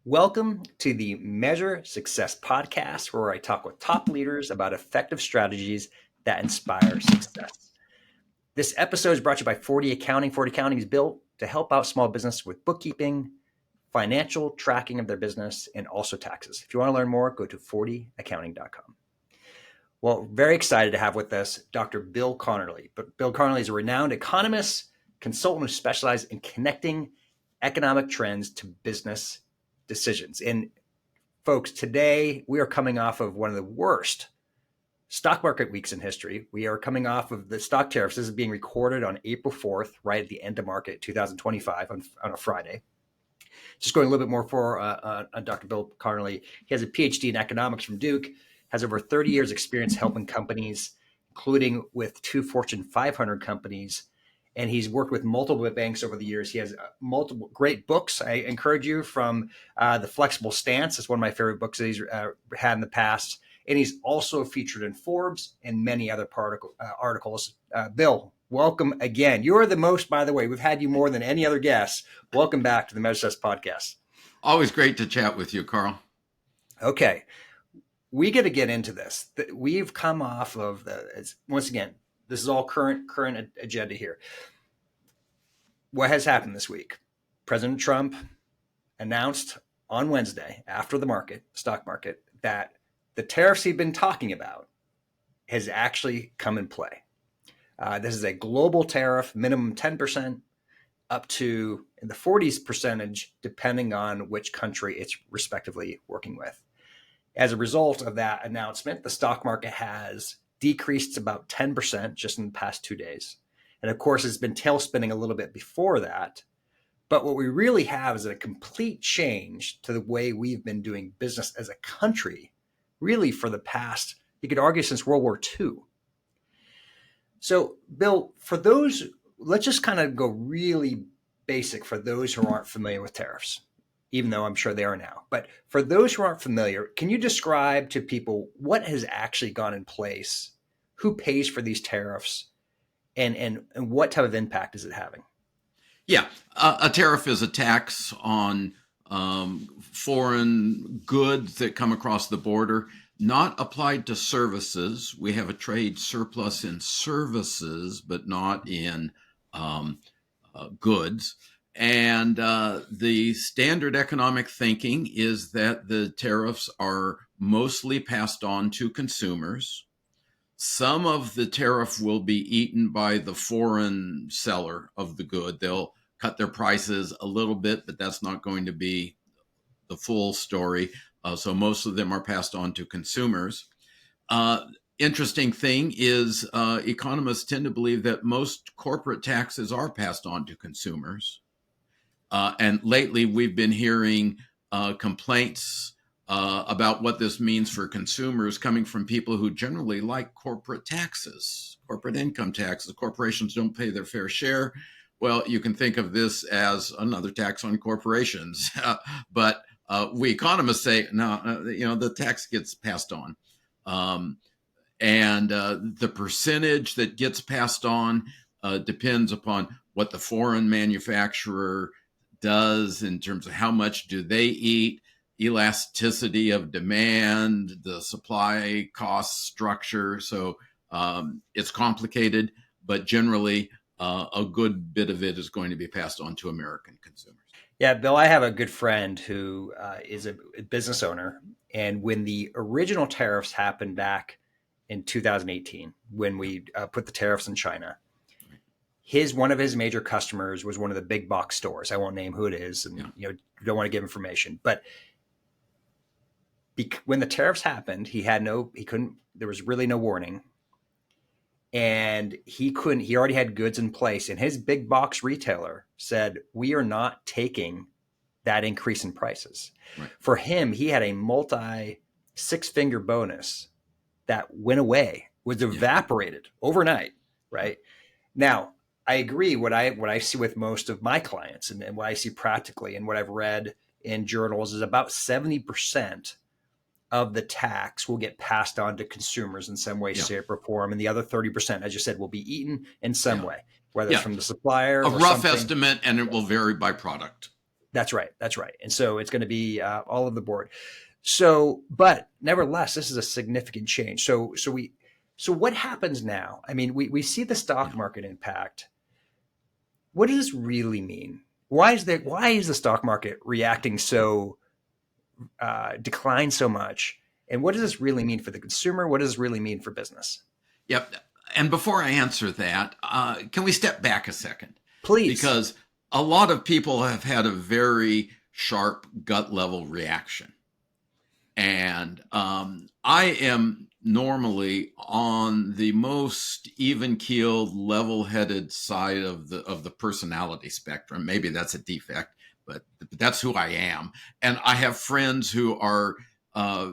Welcome to the Measure Success podcast, where I talk with top leaders about effective strategies that inspire success. This episode is brought to you by 40 Accounting. 40 Accounting is built to help out small business with bookkeeping, financial tracking of their business, and also taxes. If you want to learn more, go to 40accounting.com. Well, very excited to have with us Dr. Bill Conerly. But Bill Conerly is a renowned economist, consultant who specializes in connecting economic trends to business decisions. And folks, today we are coming off of one of the worst stock market weeks in history. We are coming off of the stock tariffs. This is being recorded on April 4th, right at the end of market 2025 on a Friday. Just going a little bit more for Dr. Bill Conerly. He has a PhD in economics from Duke, has over 30 years experience helping companies, including with 2 Fortune 500 companies. And he's worked with multiple banks over the years. He has multiple great books. I encourage you from The Flexible Stance. It's one of my favorite books that he's had in the past. And he's also featured in Forbes and many other articles. Bill, welcome again. You are the most, by the way, we've had you more than any other guest. Welcome back to the Measure Success podcast. Always great to chat with you, Carl. Okay. We got to get into this. We've come off of once again, this is all current agenda here. What has happened this week? President Trump announced on Wednesday, after the stock market, that the tariffs he'd been talking about has actually come in play. This is a global tariff, minimum 10%, up to in the 40s percentage, depending on which country it's respectively working with. As a result of that announcement, the stock market has decreased about 10% just in the past 2 days. And of course, it's been tail spinning a little bit before that. But what we really have is a complete change to the way we've been doing business as a country, really for the past, you could argue, since World War II. So, Bill, for those, let's just kind of go really basic for those who aren't familiar with tariffs, even though I'm sure they are now. But for those who aren't familiar, can you describe to people what has actually gone in place, who pays for these tariffs, and what type of impact is it having? Yeah, a tariff is a tax on foreign goods that come across the border, not applied to services. We have a trade surplus in services, but not in goods. And the standard economic thinking is that the tariffs are mostly passed on to consumers. Some of the tariff will be eaten by the foreign seller of the good. They'll cut their prices a little bit, but that's not going to be the full story. So most of them are passed on to consumers. Interesting thing is economists tend to believe that most corporate taxes are passed on to consumers. And lately we've been hearing complaints about what this means for consumers coming from people who generally like corporate taxes, corporate income taxes. Corporations don't pay their fair share. Well, you can think of this as another tax on corporations. But we economists say, no, the tax gets passed on. And the percentage that gets passed on depends upon what the foreign manufacturer does in terms of how much do they eat, elasticity of demand, the supply cost structure. So it's complicated, but generally a good bit of it is going to be passed on to American consumers. Yeah, Bill, I have a good friend who is a business owner. And when the original tariffs happened back in 2018, when we put the tariffs in China, one of his major customers was one of the big box stores. I won't name who it is, and don't want to give information. But when the tariffs happened, there was really no warning, and he already had goods in place, and his big box retailer said, "We are not taking that increase in prices." Right. For him, he had a multi 6-figure bonus that went away, was evaporated overnight. Right now, I agree. What I see with most of my clients and what I see practically and what I've read in journals is about 70% of the tax will get passed on to consumers in some way, shape, or form. And the other 30%, as you said, will be eaten in some way, whether it's from the supplier. A rough estimate, and it will vary by product. That's right. That's right. And so it's going to be all over the board. So, but nevertheless, this is a significant change. So what happens now? I mean, we see the stock Yeah. market impact. What does this really mean? Why is the stock market reacting so decline so much? And what does this really mean for the consumer? What does this really mean for business? Yep. And before I answer that, can we step back a second? Please. Because a lot of people have had a very sharp gut level reaction. And I am normally on the most even keeled, level headed side of the personality spectrum. Maybe that's a defect, but that's who I am. And I have friends who are uh,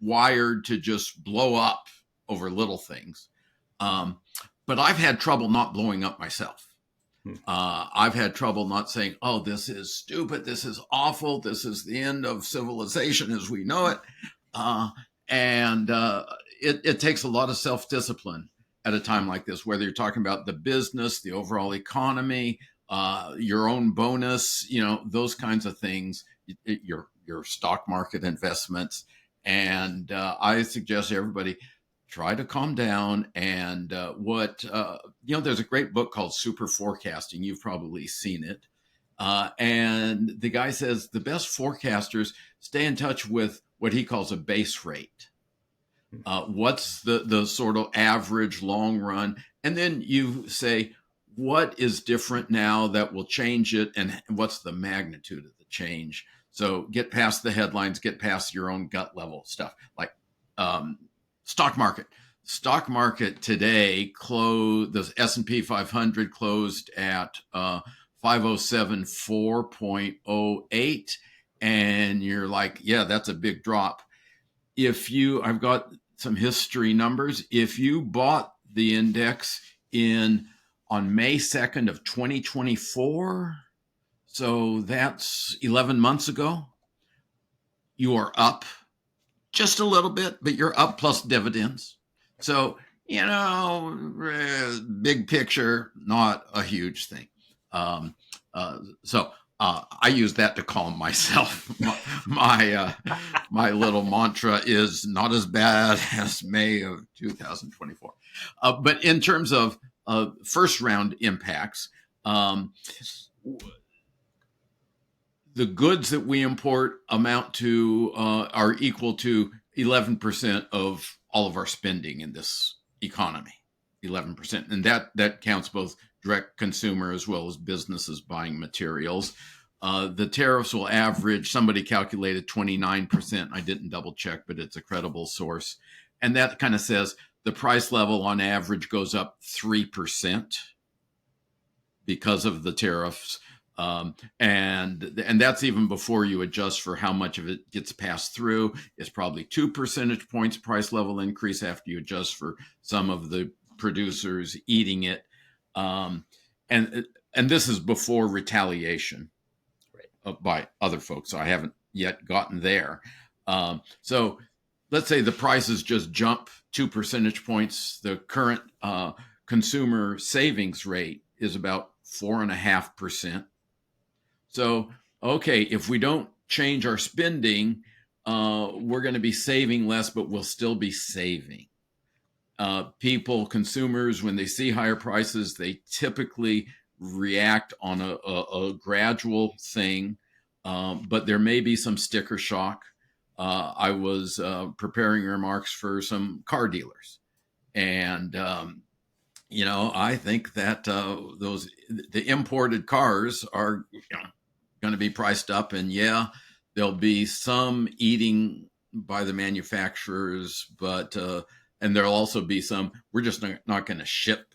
wired to just blow up over little things. Um, but I've had trouble not blowing up myself. Hmm. I've had trouble not saying, oh, this is stupid. This is awful. This is the end of civilization as we know it. Uh, and it takes a lot of self discipline at a time like this, whether you're talking about the business, the overall economy, your own bonus, those kinds of things, your stock market investments. And I suggest everybody try to calm down. And there's a great book called Super Forecasting. You've probably seen it. And the guy says the best forecasters stay in touch with what he calls a base rate. What's the sort of average long run? And then you say, what is different now that will change it? And what's the magnitude of the change? So get past the headlines, get past your own gut level stuff like stock market. Stock market today closed, the S&P 500 closed at 5074.08. And you're like, yeah, that's a big drop. I've got some history numbers. If you bought the index on May 2nd of 2024, so that's 11 months ago, you are up just a little bit, but you're up plus dividends. So, big picture, not a huge thing. I use that to calm myself. My little mantra is not as bad as May of 2024. But in terms of first round impacts, the goods that we import are equal to 11% of all of our spending in this economy. 11%. And that counts both direct consumer as well as businesses buying materials. The tariffs will average, somebody calculated 29%. I didn't double check, but it's a credible source. And that kind of says the price level on average goes up 3% because of the tariffs. And that's even before you adjust for how much of it gets passed through. It's probably 2 percentage points price level increase after you adjust for some of the producers eating it. And this is before retaliation by other folks. So I haven't yet gotten there. So let's say the prices just jump 2 percentage points. The current consumer savings rate is about 4.5%. So, okay, if we don't change our spending, we're going to be saving less, but we'll still be saving. Consumers, when they see higher prices, they typically react on a gradual thing, but there may be some sticker shock. I was preparing remarks for some car dealers, and I think that the imported cars are going to be priced up, and there'll be some eating by the manufacturers, but and there'll also be some. We're just not going to ship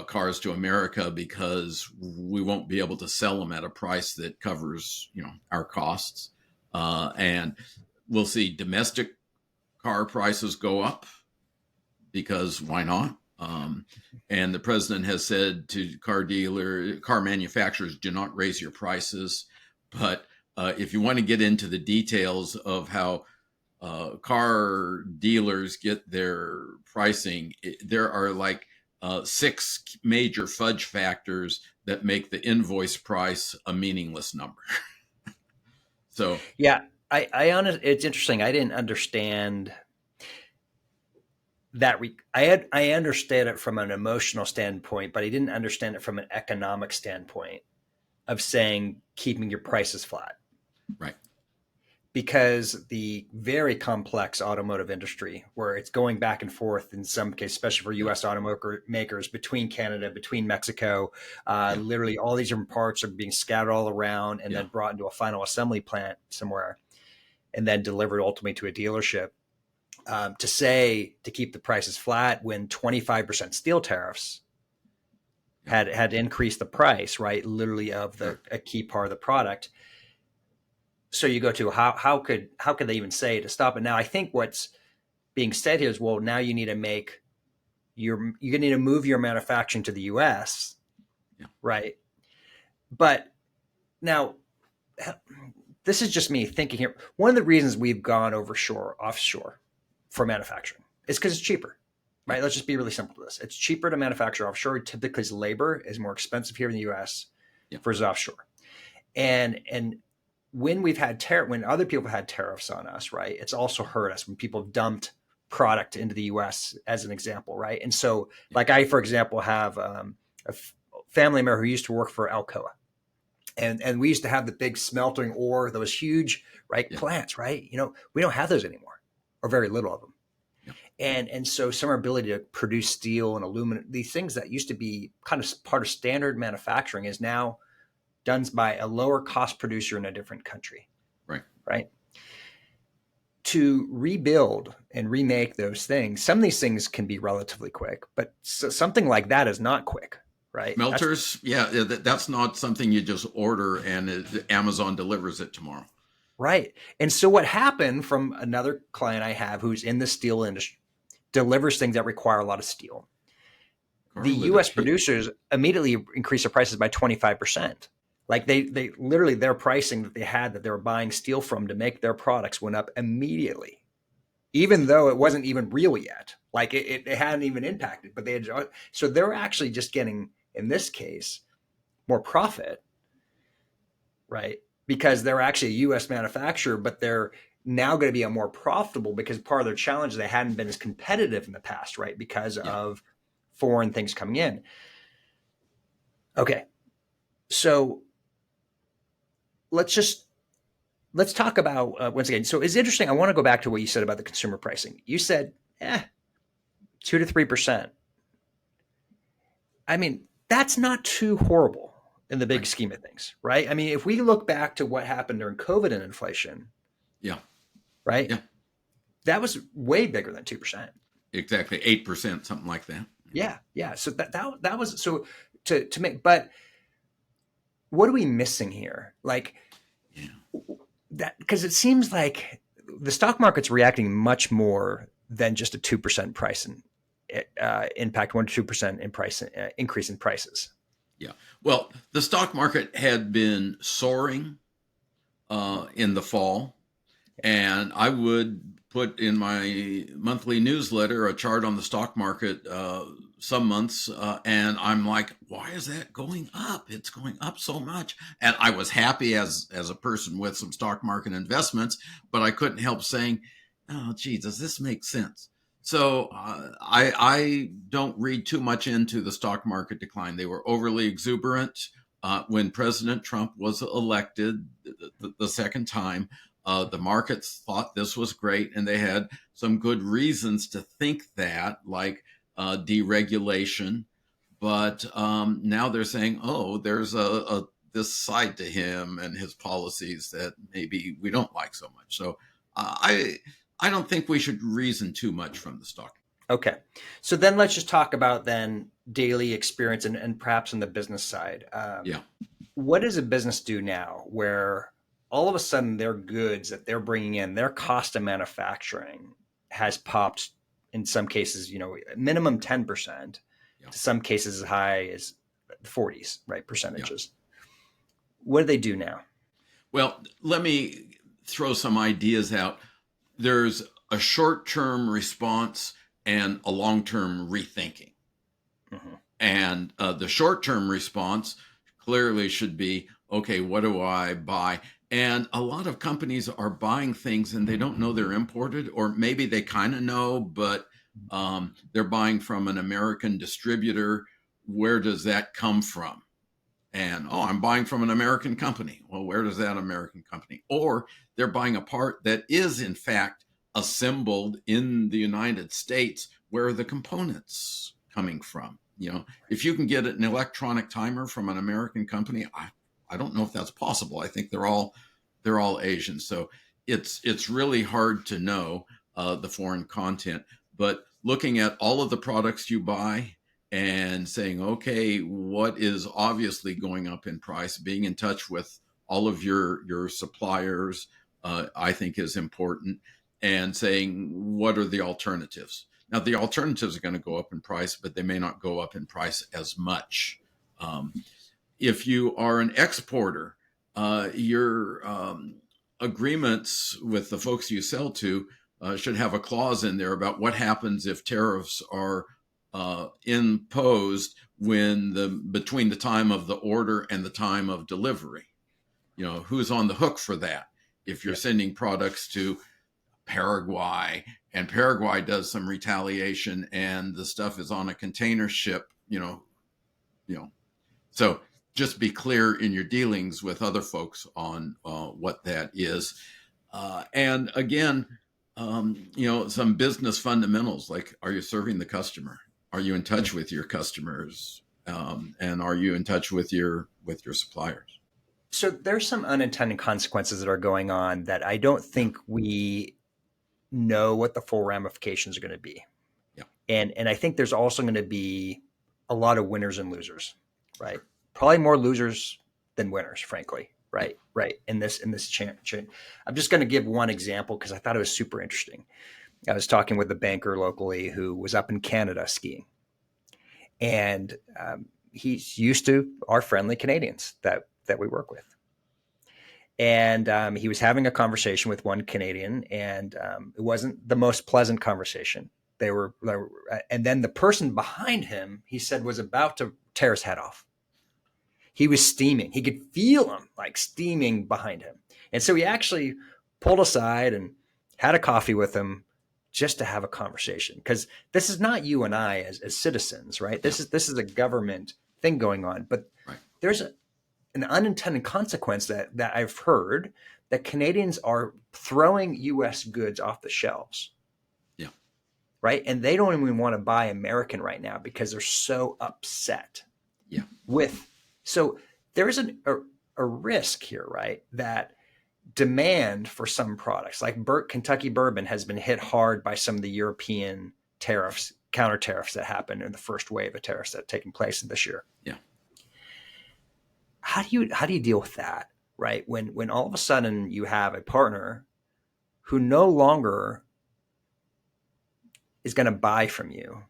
cars to America because we won't be able to sell them at a price that covers our costs, and we'll see domestic car prices go up because why not? And the president has said to car manufacturers, do not raise your prices. But if you want to get into the details of how car dealers get their pricing, there are like 6 major fudge factors that make the invoice price a meaningless number. So, Yeah, it's interesting. I didn't understand that. I understand it from an emotional standpoint, but I didn't understand it from an economic standpoint of saying keeping your prices flat. right. Because the very complex automotive industry, where it's going back and forth in some cases, especially for Yeah. U.S. automakers between Canada, between Mexico, Yeah. literally all these different parts are being scattered all around and Yeah. then brought into a final assembly plant somewhere, and then delivered ultimately to a dealership. To say to keep the prices flat when 25% steel tariffs Yeah. had increased the price, right, literally of Sure. a key part of the product. So you go to how could they even say to stop it? Now I think what's being said here is, well, now you need to you need to move your manufacturing to the U.S., Yeah. right? But now this is just me thinking here. One of the reasons we've gone offshore for manufacturing is because it's cheaper, Yeah. right? Let's just be really simple with this. It's cheaper to manufacture offshore typically because labor is more expensive here in the U.S. Yeah. versus offshore. And when when other people have had tariffs on us, right, it's also hurt us when people have dumped product into the U.S. as an example, right? And so, Yeah. like I, for example, have family member who used to work for Alcoa, and we used to have the big smelting ore, those huge right Yeah. plants, right? We don't have those anymore, or very little of them. Yeah. And so some of our ability to produce steel and aluminum, these things that used to be kind of part of standard manufacturing, is now done by a lower cost producer in a different country, Right. right? To rebuild and remake those things, some of these things can be relatively quick, but something like that is not quick, right? That's Smelters, yeah, that's not something you just order and Amazon delivers it tomorrow. right. And so what happened from another client I have who's in the steel industry, delivers things that require a lot of steel. The Carla, they're US cheap. producers immediately increased their prices by 25%. Like they literally, their pricing that they were buying steel from to make their products went up immediately, even Yeah. though it wasn't even real yet. Like it hadn't even impacted, but so they're actually just getting, in this case, more profit, right? Because they're actually a U.S. manufacturer, but they're now going to be a more profitable, because part of their challenge, they hadn't been as competitive in the past, right? Because Yeah. of foreign things coming in. Okay, so let's talk about once again. So it's interesting. I want to go back to what you said about the consumer pricing. You said, 2 to 3%. I mean, that's not too horrible in the big Right. scheme of things, right? I mean, if we look back to what happened during COVID and inflation, Yeah. right, Yeah. that was way bigger than 2%. Exactly. 8%, something like that. Yeah, yeah. So that was so to make. But what are we missing here? Like Yeah. that, because it seems like the stock market's reacting much more than just a 2% price and impact, 1 to 2% in price increase in prices. Yeah. Well, the stock market had been soaring in the fall, and I would put in my monthly newsletter a chart on the stock market some months, and I'm like, why is that going up? It's going up so much. And I was happy as a person with some stock market investments, but I couldn't help saying, oh, gee, does this make sense? So I don't read too much into the stock market decline. They were overly exuberant when President Trump was elected the second time. The markets thought this was great, and they had some good reasons to think that, like deregulation. But now they're saying, oh, there's a this side to him and his policies that maybe we don't like so much. So I don't think we should reason too much from the stock. Okay. So then let's just talk about then daily experience and perhaps on the business side. Yeah, What does a business do now where all of a sudden their goods that they're bringing in, their cost of manufacturing has popped in some cases, minimum 10%, yeah, to some cases as high as the 40s, right? yeah. Percentages. What do they do now? Well, let me throw some ideas out. There's a short term response and a long term rethinking. Mm-hmm. And the short term response clearly should be okay, what do I buy? And a lot of companies are buying things and they don't know they're imported, or maybe they kind of know, but they're buying from an American distributor. Where does that come from? And, oh, I'm buying from an American company. Well, where does that American company? Or they're buying a part that is, in fact, assembled in the United States. Where are the components coming from? If you can get an electronic timer from an American company, I don't know if that's possible. I think they're all Asian. So it's really hard to know the foreign content. But looking at all of the products you buy and saying, okay, what is obviously going up in price, being in touch with all of your suppliers, I think is important, and saying, what are the alternatives? Now, the alternatives are going to go up in price, but they may not go up in price as much. Um, if you are an exporter, your agreements with the folks you sell to should have a clause in there about what happens if tariffs are imposed between the time of the order and the time of delivery. Who's on the hook for that? If you're sending products to Paraguay and Paraguay does some retaliation and the stuff is on a container ship, so just be clear in your dealings with other folks on what that is. And again, some business fundamentals, like, are you serving the customer? Are you in touch with your customers? And are you in touch with your suppliers? So there's some unintended consequences that are going on that I don't think we know what the full ramifications are going to be. Yeah. And I think there's also going to be a lot of winners and losers, right? Probably more losers than winners, frankly. Right. Right. In this chain. I'm just going to give one example because I thought it was super interesting. I was talking with a banker locally who was up in Canada skiing, and he's used to our friendly Canadians that we work with. And he was having a conversation with one Canadian, and it wasn't the most pleasant conversation. And then the person behind him, he said, was about to tear his head off. He was steaming. He could feel him like steaming behind him. And so he actually pulled aside and had a coffee with him just to have a conversation. Because this is not you and I as citizens, right? This is a government thing going on. But there's an unintended consequence that I've heard, that Canadians are throwing U.S. goods off the shelves. Yeah. Right. And they don't even want to buy American right now because they're so upset. Yeah. So there's a risk here, right? That demand for some products like Kentucky bourbon has been hit hard by some of the European tariffs, counter tariffs that happened in the first wave of tariffs that have taken place this year. Yeah. How do you deal with that, right? When all of a sudden you have a partner who no longer is going to buy from you,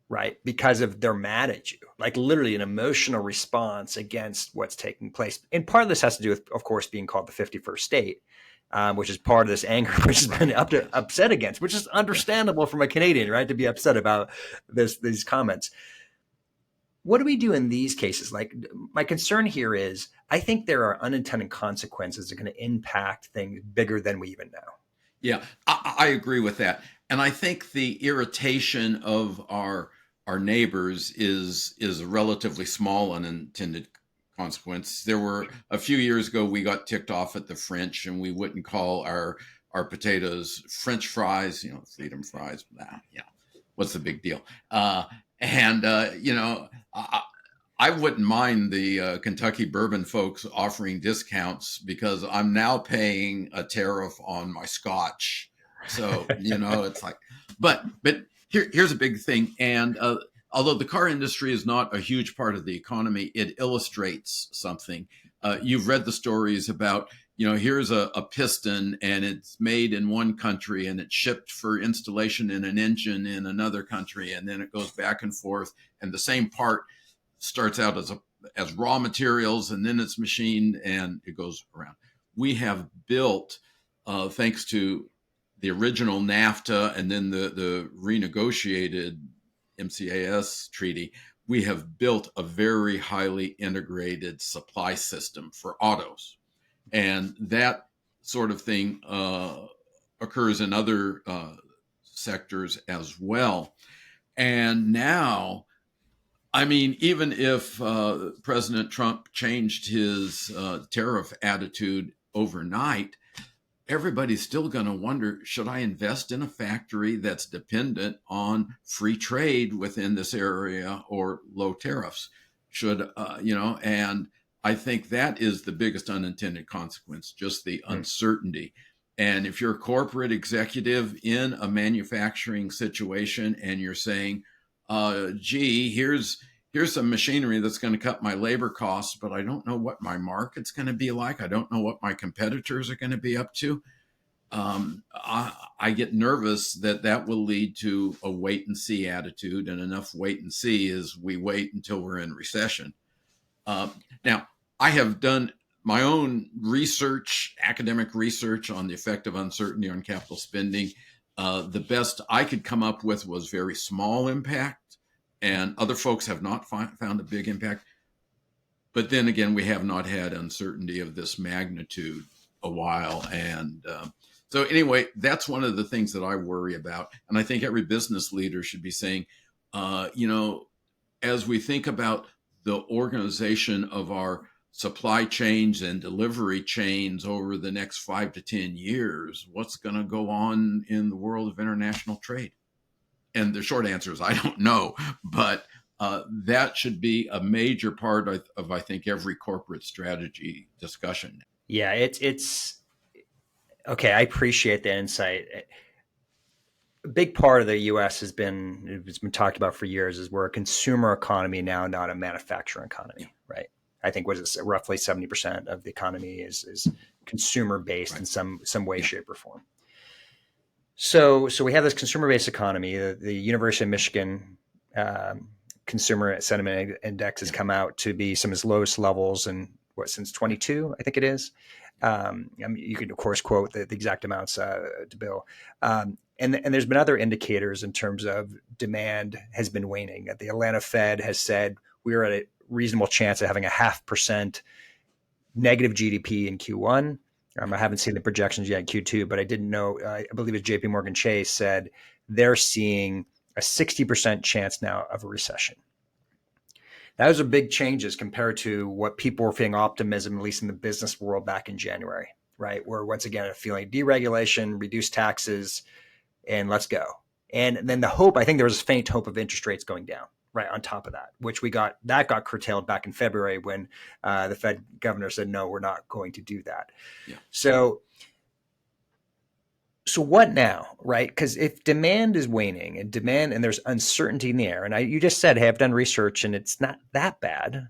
right? Because they're mad at you, like literally an emotional response against what's taking place. And part of this has to do with, of course, being called the 51st state, which is part of this anger, which has been upset against, which is understandable from a Canadian, right? To be upset about these comments. What do we do in these cases? Like, my concern here is I think there are unintended consequences that are going to impact things bigger than we even know. Yeah, I agree with that. And I think the irritation of our neighbors is a relatively small unintended consequence. There were a few years ago, we got ticked off at the French, and we wouldn't call our potatoes French fries, freedom fries. What's the big deal? I wouldn't mind the Kentucky bourbon folks offering discounts because I'm now paying a tariff on my scotch. So, it's like, but here's a big thing. And although the car industry is not a huge part of the economy, it illustrates something. You've read the stories about, here's a piston and it's made in one country and it's shipped for installation in an engine in another country. And then it goes back and forth. And the same part starts out as raw materials, and then it's machined and it goes around. We have built, thanks to the original NAFTA and then the renegotiated MCAS treaty, we have built a very highly integrated supply system for autos. And that sort of thing occurs in other sectors as well. And now, I mean, even if President Trump changed his tariff attitude overnight, everybody's still going to wonder, should I invest in a factory that's dependent on free trade within this area or low tariffs? Should, and I think that is the biggest unintended consequence, just the uncertainty. And if you're a corporate executive in a manufacturing situation and you're saying, gee, here's some machinery that's going to cut my labor costs, but I don't know what my market's going to be like. I don't know what my competitors are going to be up to. I get nervous that will lead to a wait and see attitude, and enough wait and see is we wait until we're in recession. Now, I have done my own research, academic research on the effect of uncertainty on capital spending. The best I could come up with was very small impact, and other folks have not found a big impact. But then again, we have not had uncertainty of this magnitude a while. And so anyway, that's one of the things that I worry about. And I think every business leader should be saying, as we think about the organization of our supply chains and delivery chains over the next 5 to 10 years, what's going to go on in the world of international trade? And the short answer is, I don't know, but that should be a major part of, I think, every corporate strategy discussion. Yeah, it's okay. I appreciate the insight. A big part of the U.S. it's been talked about for years is we're a consumer economy now, not a manufacturing economy, right? I think what is it, roughly 70% of the economy is consumer based in some way, shape, or form. So we have this consumer based economy. The University of Michigan Consumer Sentiment Index has come out to be some of its lowest levels in since 22, I think it is. You can of course quote the exact amounts to Bill. And there's been other indicators in terms of demand has been waning. The Atlanta Fed has said we are at a reasonable chance of having a 0.5% negative GDP in Q1. I haven't seen the projections yet in Q2, but I didn't know. I believe it's JP Morgan Chase said they're seeing a 60% chance now of a recession. Those are big changes compared to what people were feeling optimism, at least in the business world back in January, right? Where once again, feeling deregulation, reduced taxes, and let's go. And then the hope, I think there was a faint hope of interest rates going down, right, on top of that, which got curtailed back in February when the Fed governor said, no, we're not going to do that. Yeah. So what now, right? Because if demand is waning and there's uncertainty in the air, and you just said, hey, I've done research and it's not that bad.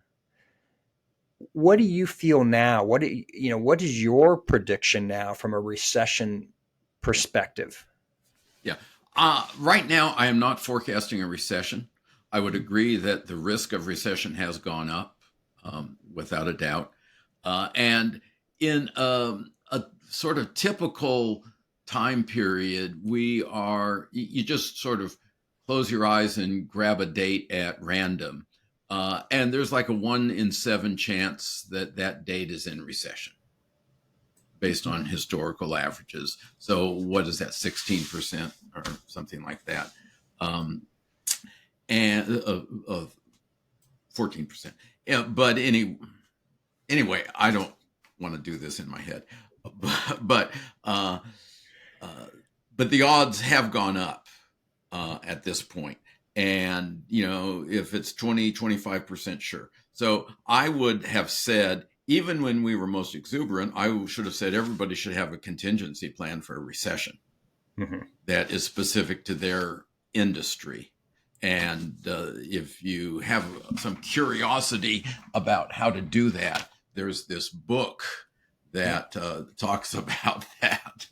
What do you feel now? What is your prediction now from a recession perspective? Yeah. Right now, I am not forecasting a recession. I would agree that the risk of recession has gone up, without a doubt. And in a sort of typical time period, you just sort of close your eyes and grab a date at random. And there's like a 1 in 7 chance that date is in recession based on historical averages. So what is that, 16% or something like that? And 14%. Yeah, but anyway, I don't want to do this in my head, but the odds have gone up at this point. And, if it's 20, 25%, sure. So I would have said, even when we were most exuberant, I should have said everybody should have a contingency plan for a recession that is specific to their industry. And if you have some curiosity about how to do that, there's this book that talks about that.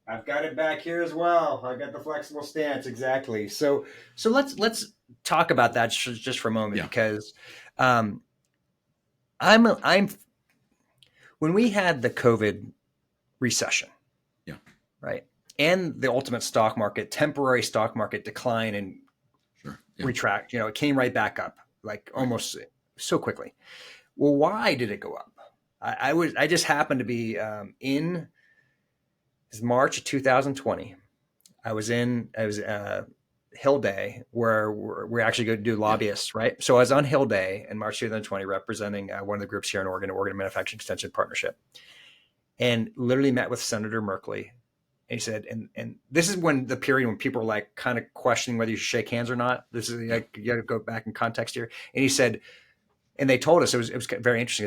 I've got it back here as well. I got the flexible stance, exactly. So let's talk about that just for a moment, because I'm when we had the COVID recession, right, and the ultimate temporary stock market decline and retract, it came right back up like almost so quickly. Well, why did it go up? I just happened to be in March of 2020. I was Hill Day, where we're actually going to do Yeah. lobbyists, right? So I was on Hill Day in March 2020, representing one of the groups here in Oregon, Oregon Manufacturing Extension Partnership, and literally met with Senator Merkley. And he said, and this is when the period when people were like kind of questioning whether you should shake hands or not. This is Yeah. like, you got to go back in context here. And he said, and they told us it was very interesting.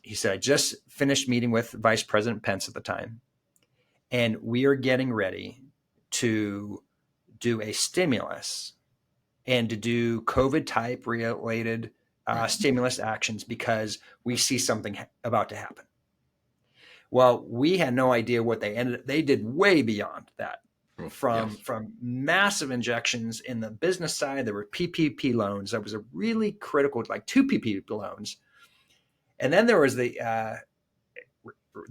He said, I just finished meeting with Vice President Pence at the time, and we are getting ready to do a stimulus and to do COVID type related Right. stimulus actions because we see something about to happen. Well, we had no idea what they did way beyond that. Oh, From yes. massive injections in the business side, there were PPP loans. That was a really critical, like 2 PPP loans, and then there was the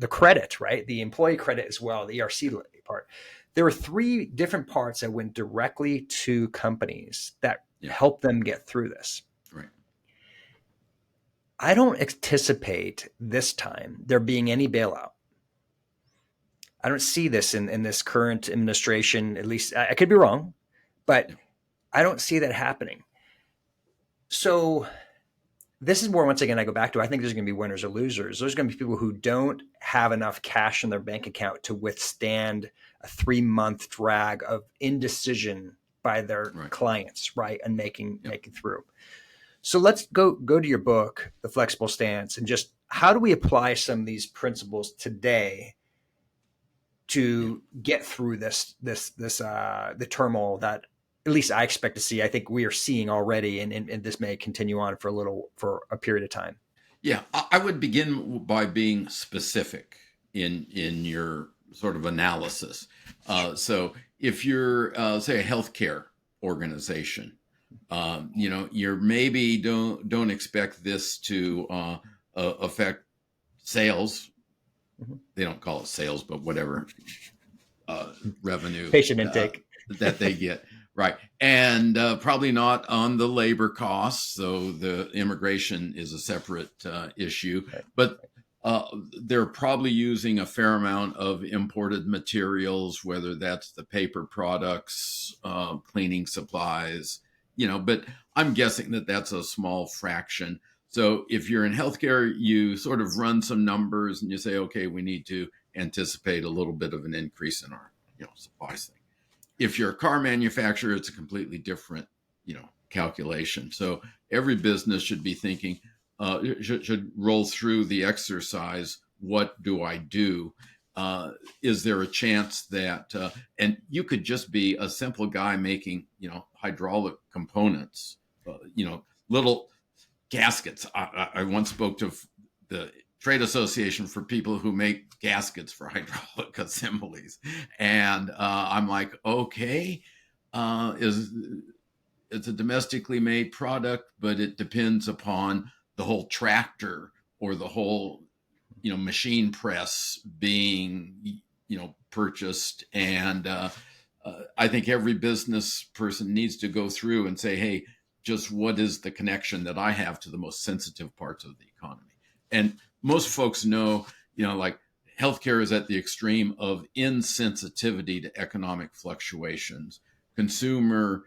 credit, right? The employee credit as well, the ERC part. There were 3 different parts that went directly to companies that Yeah. helped them get through this. Right. I don't anticipate this time there being any bailout. I don't see this in this current administration. At least I could be wrong, but Yeah. I don't see that happening. So this is where, once again, I go back to, I think there's going to be winners or losers. There's going to be people who don't have enough cash in their bank account to withstand a 3-month drag of indecision by their Right. clients, right, and making through. So let's go to your book, The Flexible Stance, and just how do we apply some of these principles today to get through the turmoil that at least I expect to see. I think we are seeing already, and this may continue on for a period of time. Yeah. I would begin by being specific in your sort of analysis. So if you're, say, a healthcare organization, you're maybe don't expect this to affect sales. Mm-hmm. They don't call it sales, but whatever revenue Patient intake that they get, right? And probably not on the labor costs. So the immigration is a separate issue, right. But they're probably using a fair amount of imported materials, whether that's the paper products, cleaning supplies, But I'm guessing that that's a small fraction. So if you're in healthcare, you sort of run some numbers and you say, okay, we need to anticipate a little bit of an increase in our, supplies thing. If you're a car manufacturer, it's a completely different, calculation. So every business should be thinking, should roll through the exercise. What do I do? Is there a chance that, and you could just be a simple guy making, hydraulic components, little gaskets. I once spoke to the trade association for people who make gaskets for hydraulic assemblies, and I'm like, okay, it's a domestically made product, but it depends upon the whole tractor or the whole, machine press being, purchased. And I think every business person needs to go through and say, hey, just what is the connection that I have to the most sensitive parts of the economy? And most folks know, like healthcare is at the extreme of insensitivity to economic fluctuations. Consumer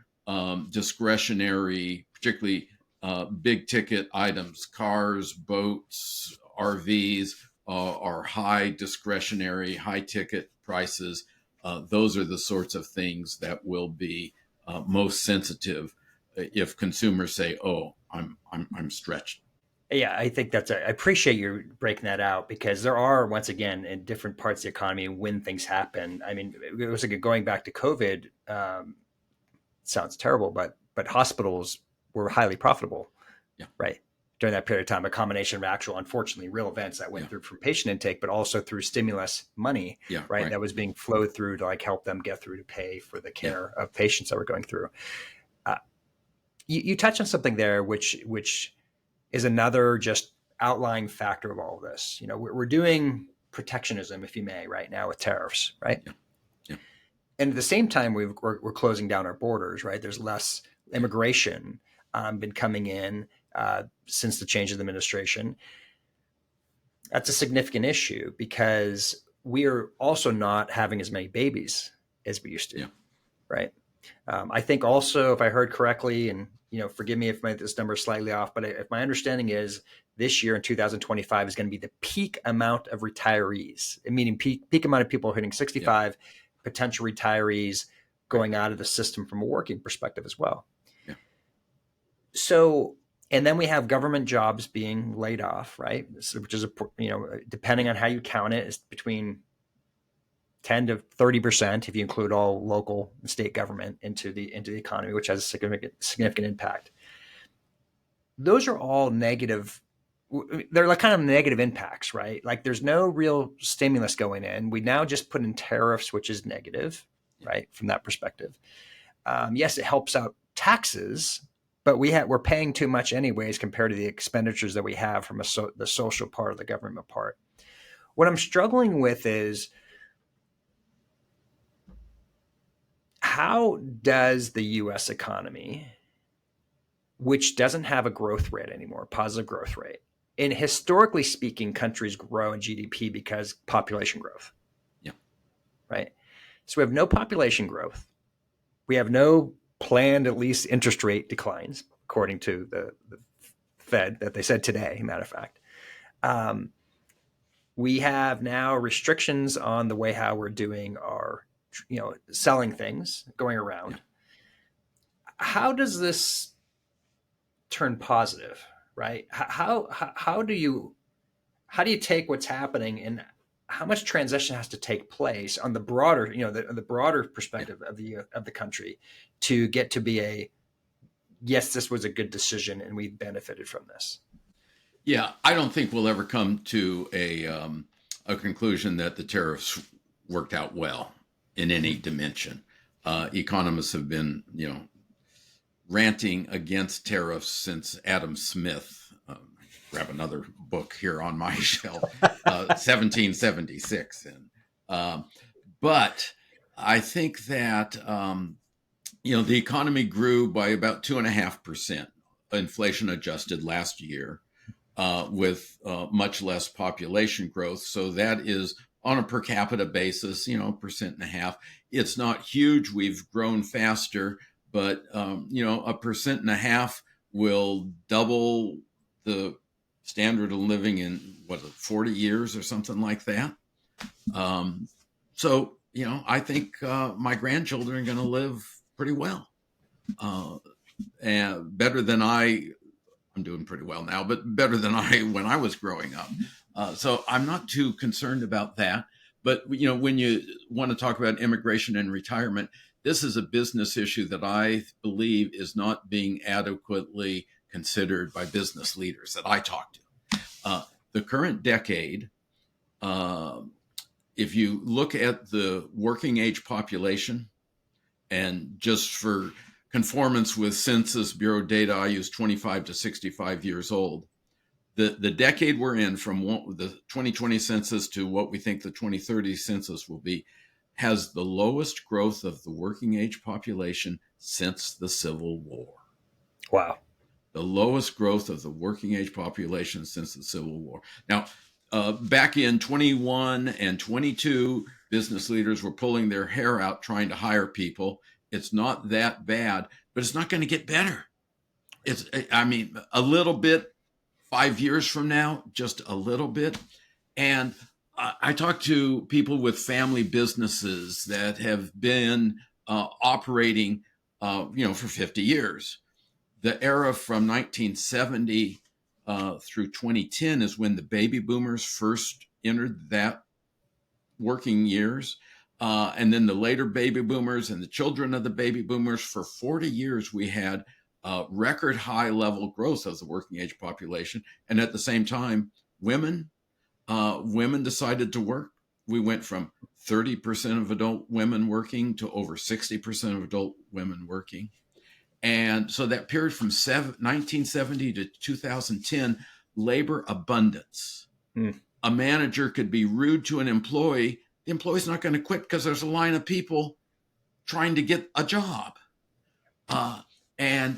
discretionary, particularly big ticket items, cars, boats, RVs are high discretionary, high ticket prices. Those are the sorts of things that will be most sensitive if consumers say, "Oh, I'm stretched." Yeah, I think I appreciate you breaking that out, because there are, once again, in different parts of the economy when things happen. I mean, it was like going back to COVID. Sounds terrible, but hospitals were highly profitable, Yeah. right? During that period of time, a combination of actual, unfortunately, real events that went through from patient intake, but also through stimulus money, right? That was being flowed through to like help them get through to pay for the care of patients that were going through. You touched on something there, which is another just outlying factor of all of this. We're doing protectionism, if you may, right now with tariffs, right? Yeah. Yeah. And at the same time, we're closing down our borders, right? There's less immigration been coming in since the change of the administration. That's a significant issue because we are also not having as many babies as we used to, Yeah. right? I think also, if I heard correctly, and forgive me if this number is slightly off, but if my understanding is this year in 2025 is going to be the peak amount of retirees, meaning peak amount of people hitting Yeah. 65, potential retirees Right. going out of the system from a working perspective as well. Yeah. So, and then we have government jobs being laid off, right? Which is depending Yeah. on how you count it, is between 10 to 30% if you include all local and state government into the economy, which has a significant impact. Those are all negative. They're like kind of negative impacts, right? Like there's no real stimulus going in. We now just put in tariffs, which is negative, Yeah. right? From that perspective, yes, it helps out taxes, but we're paying too much anyways compared to the expenditures that we have from the social part of the government part. What I'm struggling with is, how does the U.S. economy, which doesn't have a growth rate anymore, positive growth rate, and historically speaking, countries grow in GDP because population growth, Yeah. right? So we have no population growth. We have no planned, at least, interest rate declines, according to the Fed that they said today, matter of fact. Um, we have now restrictions on the way how we're doing our, selling things going Yeah. around. How does this turn positive, right? How do you take what's happening, and how much transition has to take place on the broader, the broader Yeah. perspective of the country to get to be a, yes, this was a good decision and we benefited from this. Yeah. I don't think we'll ever come to a conclusion that the tariffs worked out well in any dimension. Economists have been, ranting against tariffs since Adam Smith. Grab another book here on my shelf, 1776. But I think that the economy grew by about 2.5%, inflation adjusted last year, with much less population growth. So that is on a per capita basis, 1.5%. It's not huge. We've grown faster, but 1.5% will double the standard of living in 40 years or something like that. So I think my grandchildren are going to live pretty well, and better than I'm doing pretty well now, but better than when I was growing up. So I'm not too concerned about that. But when you want to talk about immigration and retirement, this is a business issue that I believe is not being adequately considered by business leaders that I talk to. The current decade, if you look at the working age population, and just for conformance with Census Bureau data, I use 25 to 65 years old. The decade we're in, from the 2020 census to what we think the 2030 census will be, has the lowest growth of the working age population since the Civil War. Wow. The lowest growth of the working age population since the Civil War. Now, back in 21 and 22, business leaders were pulling their hair out trying to hire people. It's not that bad, but it's not going to get better. A little bit 5 years from now, just a little bit. And I talk to people with family businesses that have been operating, for 50 years. The era from 1970 through 2010 is when the baby boomers first entered that working years. And then the later baby boomers and the children of the baby boomers. For 40 years, we had record high level growth of the working age population. And at the same time, women decided to work. We went from 30% of adult women working to over 60% of adult women working. And so that period from 1970 to 2010, labor abundance. A manager could be rude to an employee. The employee's not going to quit because there's a line of people trying to get a job. And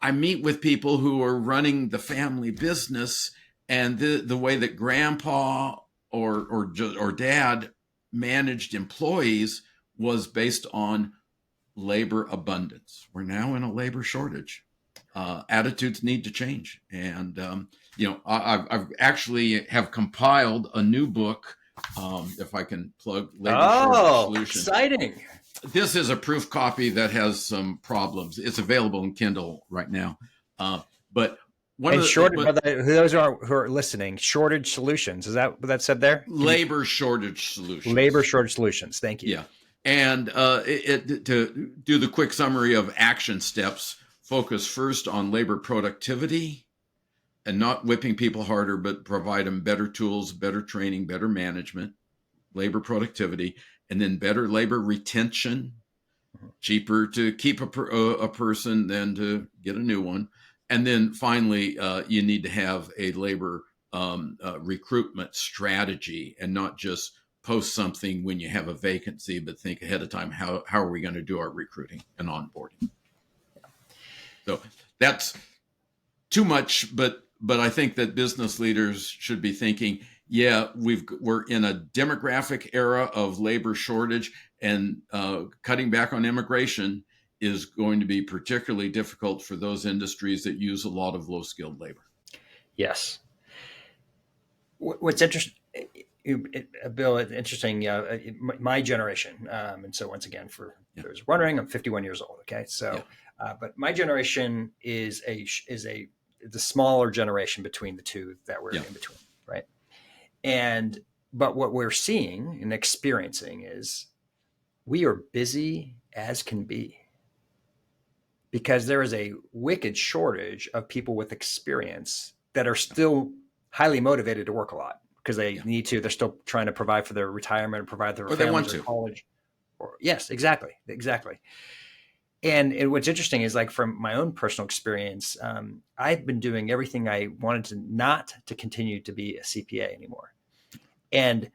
I meet with people who are running the family business, And the way that grandpa or dad managed employees was based on labor abundance. We're now in a labor shortage. Attitudes need to change. And, I've actually have compiled a new book, if I can plug labor shortage Oh, solution. exciting. This is a proof copy that has some problems. It's available in Kindle right now. But one And of the, shortage, but those who are listening, shortage solutions. Is that what that said there? labor shortage solutions. Labor shortage solutions. Thank you. Yeah. And to do the quick summary of action steps, focus first on labor productivity and not whipping people harder, but provide them better tools, better training, better management, labor productivity, and then better labor retention. Cheaper to keep a person than to get a new one. And then finally, you need to have a labor recruitment strategy and not just post something when you have a vacancy, but think ahead of time, how are we going to do our recruiting and onboarding? So that's too much, but I think that business leaders should be thinking, yeah, we're in a demographic era of labor shortage, and cutting back on immigration is going to be particularly difficult for those industries that use a lot of low-skilled labor. Yes. What's interesting, Bill, it's interesting, my generation, and so once again, for those wondering, I'm 51 years old. Okay. So, but my generation is the smaller generation between the two that we're in between. Right. But what we're seeing and experiencing is we are busy as can be because there is a wicked shortage of people with experience that are still highly motivated to work a lot because they need to. They're still trying to provide for their retirement, provide for their families or college. Yes, exactly. And what's interesting is, like, from my own personal experience, I've been doing everything I wanted to not to continue to be a CPA anymore. And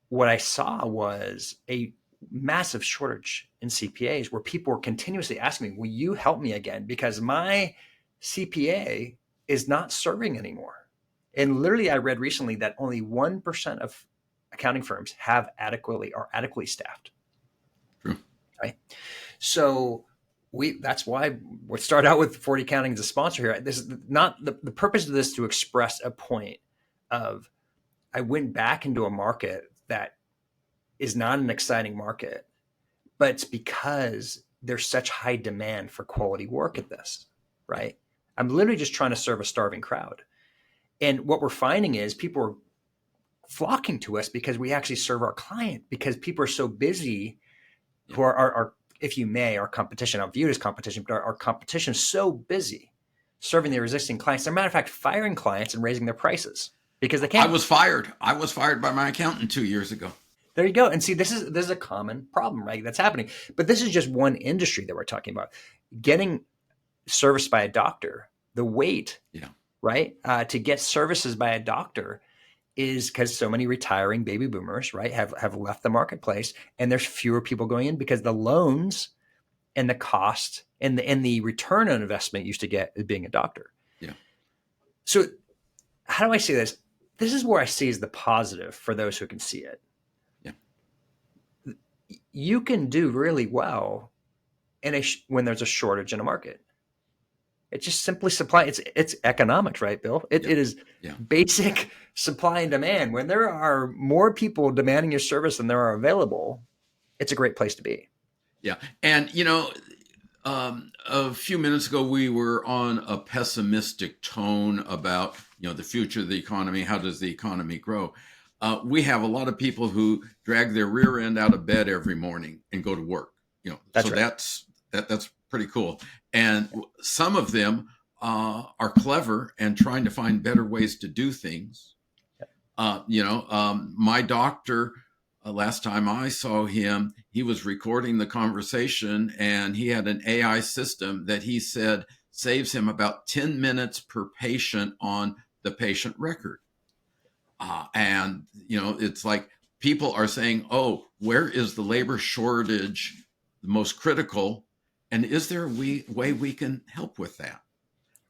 what I saw was a massive shortage in CPAs where people were continuously asking me, will you help me again? Because my CPA is not serving anymore. And literally, I read recently that only 1% of accounting firms are adequately staffed. True. Right. So that's why we start out with 40 Accounting as a sponsor here. This is not the purpose of this to express a point of, I went back into a market that is not an exciting market, but it's because there's such high demand for quality work at this, right? I'm literally just trying to serve a starving crowd. And what we're finding is people are flocking to us because we actually serve our client, because people are so busy who are, if you may, our competition. I'll view it as competition, but our competition is so busy serving their existing clients. As a matter of fact, firing clients and raising their prices because they can't. I was fired by my accountant 2 years ago. There you go. And see, this is a common problem, right? That's happening. But this is just one industry that we're talking about. Getting serviced by a doctor, the wait, right, to get services by a doctor is because so many retiring baby boomers, right, have left the marketplace, and there's fewer people going in because the loans and the cost and the return on investment used to get being a doctor. Yeah. So how do I see this? This is where I see as the positive for those who can see it. You can do really well when there's a shortage in a market. It's just simply supply. It's economics, right, Bill? It is basic supply and demand. When there are more people demanding your service than there are available, it's a great place to be. Yeah. And, a few minutes ago, we were on a pessimistic tone about, the future of the economy. How does the economy grow? We have a lot of people who drag their rear end out of bed every morning and go to work. That's pretty cool. And some of them are clever and trying to find better ways to do things. My doctor, last time I saw him, he was recording the conversation, and he had an AI system that he said saves him about 10 minutes per patient on the patient record. And it's like people are saying, oh, where is the labor shortage the most critical? And is there a way we can help with that?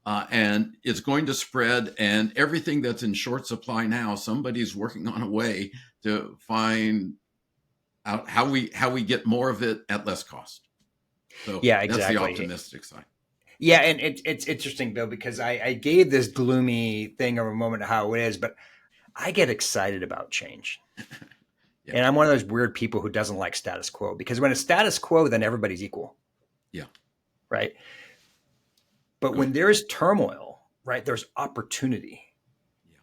and it's going to spread. And everything that's in short supply now, somebody's working on a way to find out how we get more of it at less cost. So Yeah, that's the exactly. optimistic side. Yeah, and it's interesting, Bill, because I gave this gloomy thing of a moment of how it is, but I get excited about change. Yeah, And I'm one of those weird people who doesn't like status quo, because when it's status quo, then everybody's equal, yeah, right? But good. when there's turmoil, right, there's opportunity. Yeah,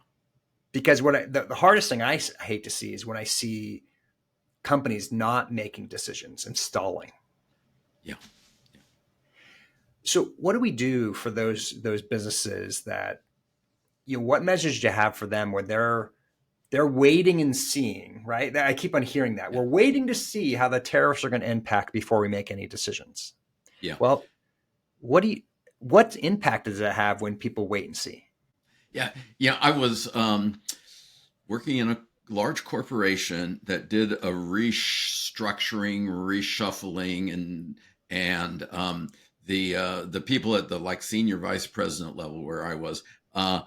Because the hardest thing I hate to see is when I see companies not making decisions and stalling. yeah, So what do we do for those businesses that, what measures do you have for them when they're waiting and seeing, right? I keep on hearing that. yeah, We're waiting to see how the tariffs are going to impact before we make any decisions. yeah, Well, what do you what impact does it have when people wait and see? yeah, yeah. I was working in a large corporation that did a restructuring, reshuffling, and the people at the like senior vice president level where I was uh,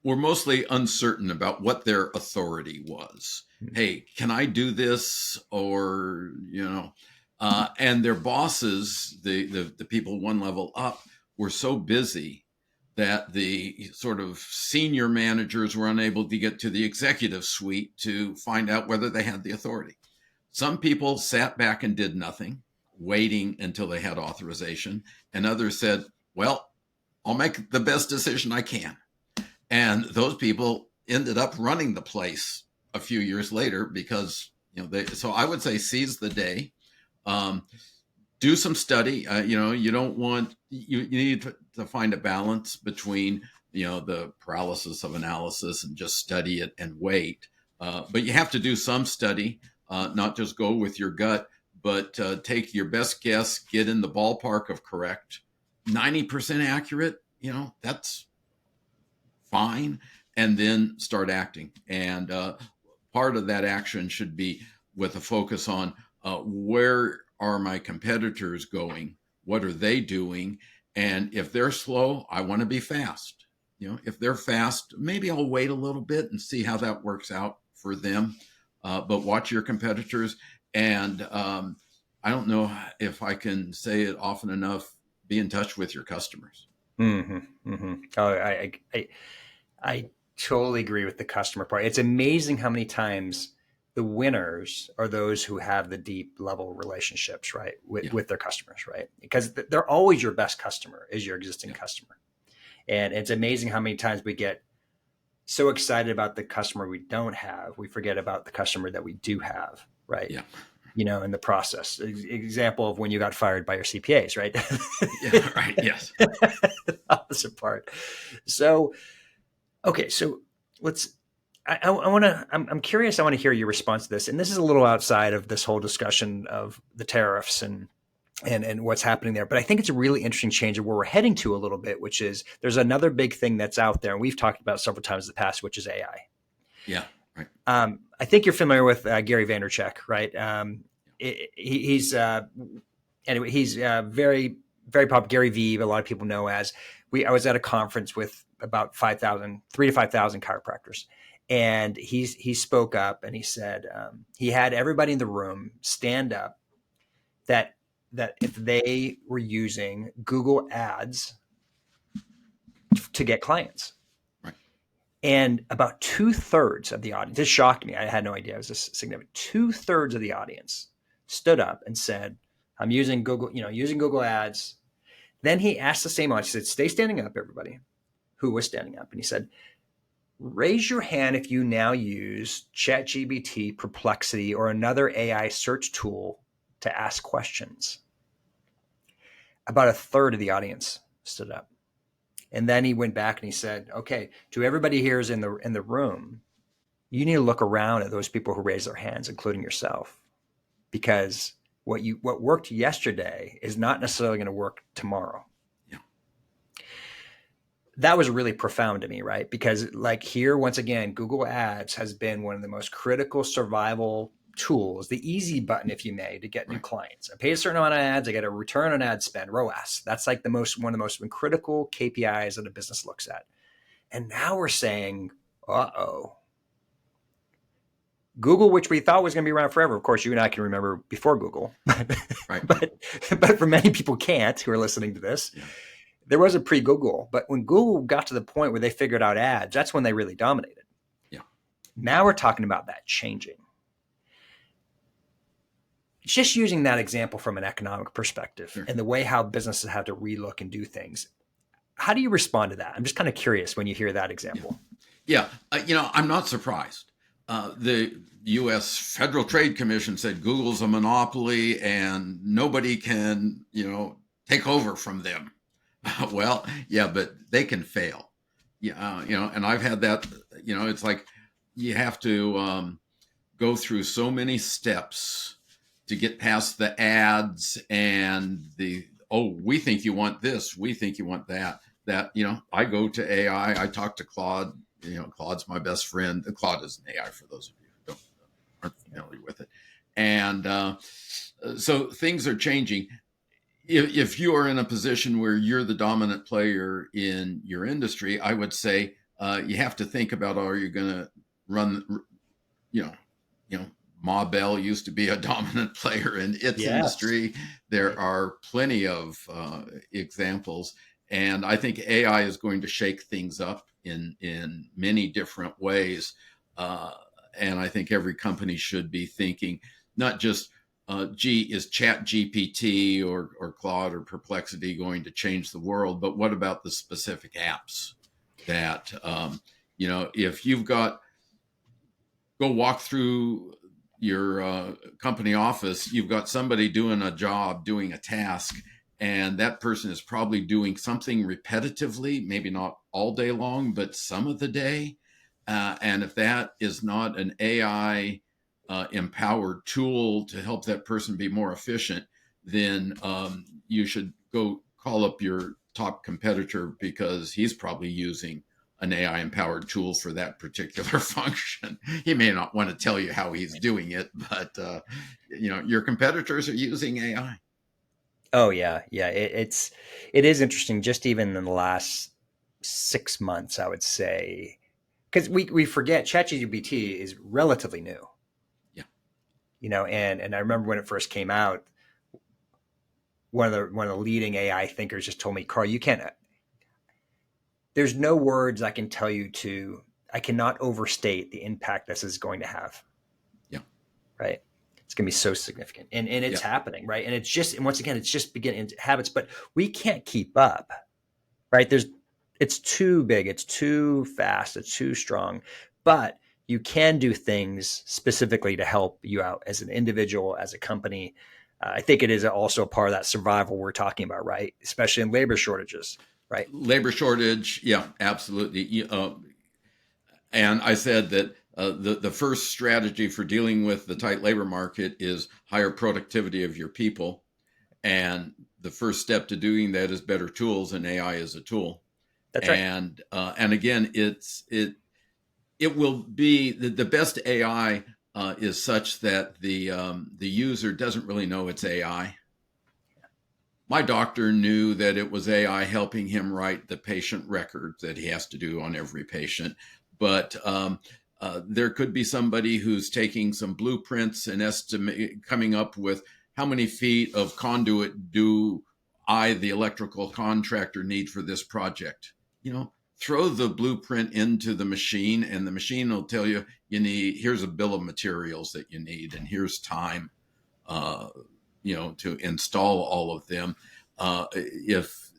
were mostly uncertain about what their authority was. Hey, can I do this? Or, and their bosses, the people one level up, were so busy that the sort of senior managers were unable to get to the executive suite to find out whether they had the authority. Some people sat back and did nothing, waiting until they had authorization, and others said, well, I'll make the best decision I can. And those people ended up running the place a few years later because so I would say seize the day. um, do some study. You don't want you need to find a balance between the paralysis of analysis and just study it and wait. But you have to do some study, not just go with your gut, but take your best guess, get in the ballpark of correct. 90% accurate, that's fine, and then start acting. And part of that action should be with a focus on where are my competitors going? What are they doing? And if they're slow, I want to be fast. If they're fast, maybe I'll wait a little bit and see how that works out for them. But watch your competitors. And I don't know if I can say it often enough, be in touch with your customers. Mm-hmm, mm-hmm. Oh, I totally agree with the customer part. It's amazing how many times the winners are those who have the deep level relationships, right, Yeah, with their customers, right? Because they're always your best customer is your existing yeah, customer. And it's amazing how many times we get so excited about the customer we don't have, we forget about the customer that we do have, right? yeah, In the process. Example of when you got fired by your CPAs, right? yeah, right, yes. The opposite part. So, okay, so let's. I want to. I'm curious. I want to hear your response to this, and this is a little outside of this whole discussion of the tariffs and what's happening there. But I think it's a really interesting change of where we're heading to a little bit, which is there's another big thing that's out there, and we've talked about several times in the past, which is AI. Yeah, right. I think you're familiar with Gary Vaynerchuk, right? He's anyway. He's very very popular. Gary V. A lot of people know as we. I was at a conference with about 3 to 5,000 chiropractors, and he spoke up and he said he had everybody in the room stand up that if they were using Google Ads to get clients. Right. And about 2/3 of the audience, this shocked me. I had no idea it was this significant. 2/3 of the audience stood up and said, I'm using Google Ads. Then he asked the same audience, he said, stay standing up, everybody who was standing up. And he said, raise your hand if you now use ChatGPT, Perplexity, or another AI search tool to ask questions. About a third of the audience stood up. And then he went back and he said, okay, to everybody here is in the room, you need to look around at those people who raise their hands, including yourself, because what worked yesterday is not necessarily going to work tomorrow. Yeah. That was really profound to me, right? Because like here, once again, Google Ads has been one of the most critical survival tools, the easy button, if you may, to get new Right. clients. I pay a certain amount of ads, I get a return on ad spend, ROAS. That's like one of the most critical KPIs that a business looks at. And now we're saying, uh-oh, Google, which we thought was going to be around forever. Of course, you and I can remember before Google, Right. but for many people can't who are listening to this. Yeah. There was a pre-Google, but when Google got to the point where they figured out ads, that's when they really dominated. Yeah. Now we're talking about that changing. Just using that example from an economic perspective Sure. and the way how businesses have to relook and do things. How do you respond to that? I'm just kind of curious when you hear that example. Yeah. I'm not surprised. The U.S. Federal Trade Commission said Google's a monopoly and nobody can, take over from them. Well, yeah, but they can fail. Yeah, and I've had that. It's like you have to go through so many steps to get past the ads and we think you want this, we think you want that. I go to AI, I talk to Claude. Claude's my best friend. Claude is an AI for those of you who aren't familiar with it. And so things are changing. If you are in a position where you're the dominant player in your industry, I would say you have to think about, are you going to run, Ma Bell used to be a dominant player in its industry. There are plenty of examples. And I think AI is going to shake things up in many different ways. And I think every company should be thinking, not just, is Chat GPT or Claude or Perplexity going to change the world, but what about the specific apps that, if you've got, go walk through your company office, you've got somebody doing a job, doing a task, and that person is probably doing something repetitively, maybe not all day long, but some of the day. And if that is not an AI empowered tool to help that person be more efficient, then you should go call up your top competitor because he's probably using an AI empowered tool for that particular function. He may not want to tell you how he's doing it, but your competitors are using AI. Oh yeah, yeah. It is interesting. Just even in the last 6 months, I would say, because we forget ChatGPT is relatively new. Yeah. And I remember when it first came out, one of the leading AI thinkers just told me, Carl, you can't. There's no words I can tell you to. I cannot overstate the impact this is going to have. Yeah. Right. It's going to be so significant, and it's happening, right? And and once again, it's just beginning to habits, but we can't keep up, right? It's too big, it's too fast, it's too strong, but you can do things specifically to help you out as an individual, as a company. I think it is also a part of that survival we're talking about, right? Especially in labor shortages, right? Labor shortage, yeah, absolutely. And I said that the first strategy for dealing with the tight labor market is higher productivity of your people. And the first step to doing that is better tools, and AI is a tool. That's right. And again, it will be the best AI is such that the user doesn't really know it's AI. My doctor knew that it was AI helping him write the patient records that he has to do on every patient. But there could be somebody who's taking some blueprints and coming up with how many feet of conduit do I, the electrical contractor, need for this project. Throw the blueprint into the machine, and the machine will tell you, here's a bill of materials that you need, and here's time. To install all of them. If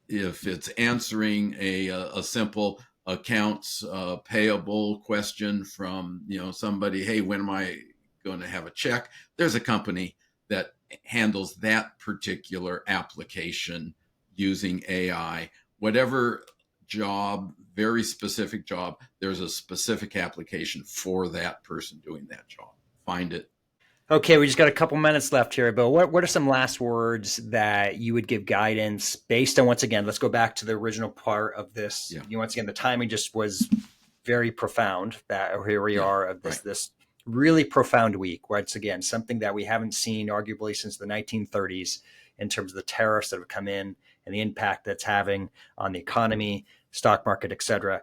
it's answering a simple accounts payable question from somebody, hey, when am I going to have a check? There's a company that handles that particular application using AI. Whatever job, very specific job, there's a specific application for that person doing that job. Find it. Okay, we just got a couple minutes left here, Bill. What are some last words that you would give guidance based on, once again, let's go back to the original part of this. Yeah. Once again, the timing just was very profound that here we are of this really profound week. Once again, something that we haven't seen arguably since the 1930s in terms of the tariffs that have come in and the impact that's having on the economy, stock market, et cetera.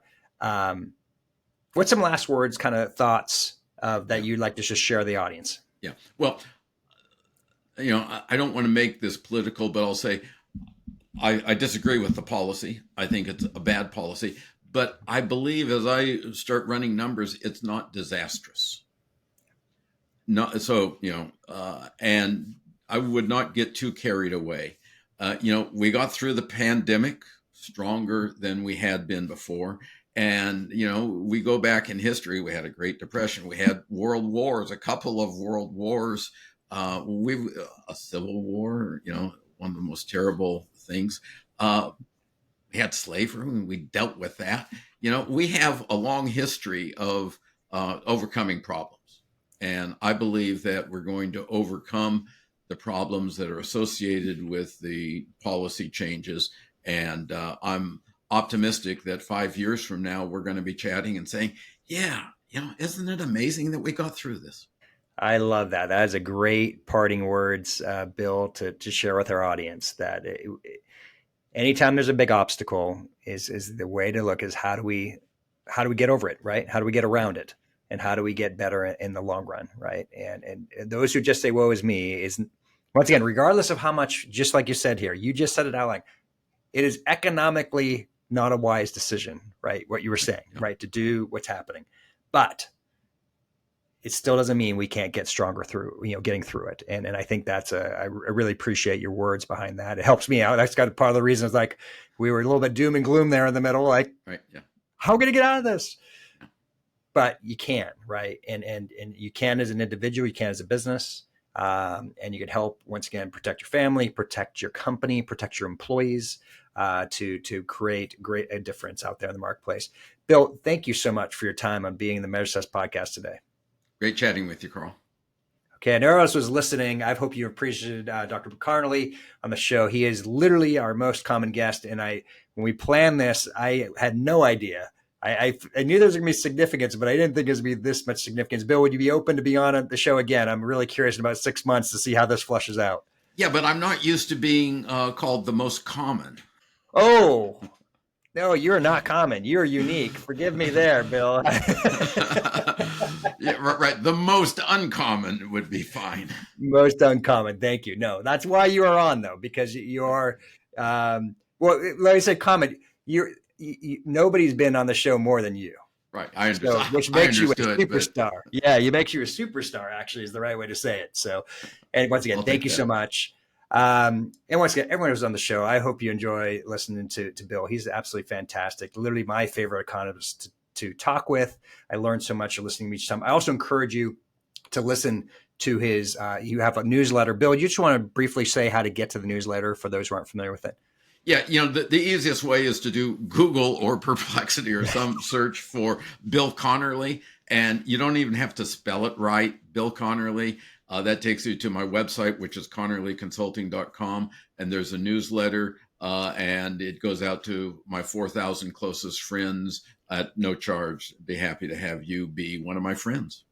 What's some last words, kind of thoughts that you'd like to just share with the audience? Yeah. Well, I don't want to make this political, but I'll say I disagree with the policy. I think it's a bad policy. But I believe as I start running numbers, it's not disastrous. And I would not get too carried away. We got through the pandemic stronger than we had been before. And, we go back in history. We had a Great Depression. We had world wars, a couple of world wars. A civil war, one of the most terrible things. We had slavery and we dealt with that. We have a long history of overcoming problems. And I believe that we're going to overcome the problems that are associated with the policy changes. And I'm optimistic that 5 years from now, we're going to be chatting and saying, yeah, isn't it amazing that we got through this? I love that. That is a great parting words, Bill, to share with our audience that anytime there's a big obstacle is the way to look is how do we get over it, right? How do we get around it? And how do we get better in the long run, right? And those who just say, woe is me, is once again, regardless of how much, just like you said here, you just said it out, like it is economically not a wise decision, right? What you were saying, right? To do what's happening. But it still doesn't mean we can't get stronger through, getting through it. And I think that's I really appreciate your words behind that. It helps me out. That's got part of the reason is like we were a little bit doom and gloom there in the middle, like, right, yeah. How are we going to get out of this? But you can, right? And you can as an individual, you can as a business, and you can help, once again, protect your family, protect your company, protect your employees, to create a difference out there in the marketplace. Bill, thank you so much for your time on being the Measure Success podcast today. Great chatting with you, Carl. Okay, and everyone else was listening. I hope you appreciated Dr. Conerly on the show. He is literally our most common guest, and when we planned this, I had no idea. I knew there was going to be significance, but I didn't think it was going to be this much significance. Bill, would you be open to be on the show again? I'm really curious in about 6 months to see how this flushes out. Yeah, but I'm not used to being called the most common. Oh, no, you're not common. You're unique. Forgive me there, Bill. Yeah, right. The most uncommon would be fine. Most uncommon. Thank you. No, that's why you are on, though, because you're, well, let me say common. Nobody's been on the show more than you. Right. I understand. So, which makes you a superstar. Yeah, you makes you a superstar, actually, is the right way to say it. So, and once again, thank you so much. And once again, everyone who's on the show, I hope you enjoy listening to Bill. He's absolutely fantastic. Literally my favorite economist to talk with. I learned so much listening to him each time. I also encourage you to listen to his, you have a newsletter. Bill, you just want to briefly say how to get to the newsletter for those who aren't familiar with it? Yeah, the easiest way is to do Google or Perplexity or some search for Bill Conerly, and you don't even have to spell it right, Bill Conerly. That takes you to my website, which is conerlyconsulting.com, and there's a newsletter, and it goes out to my 4,000 closest friends at no charge. Be happy to have you be one of my friends.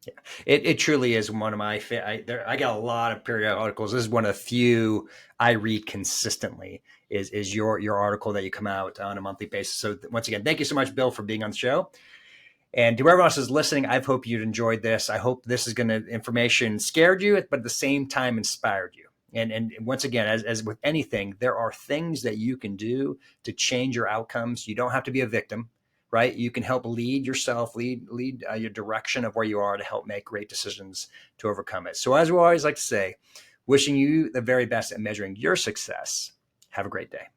Yeah, it truly is one of my I got a lot of periodic articles. This is one of the few I read consistently is your article that you come out on a monthly basis. So once again, thank you so much, Bill, for being on the show. And to whoever else is listening, I hope you'd enjoyed this. I hope this is information scared you, but at the same time inspired you. And once again, as with anything, there are things that you can do to change your outcomes. You don't have to be a victim, right? You can help lead yourself, lead your direction of where you are to help make great decisions to overcome it. So as we always like to say, wishing you the very best at measuring your success. Have a great day.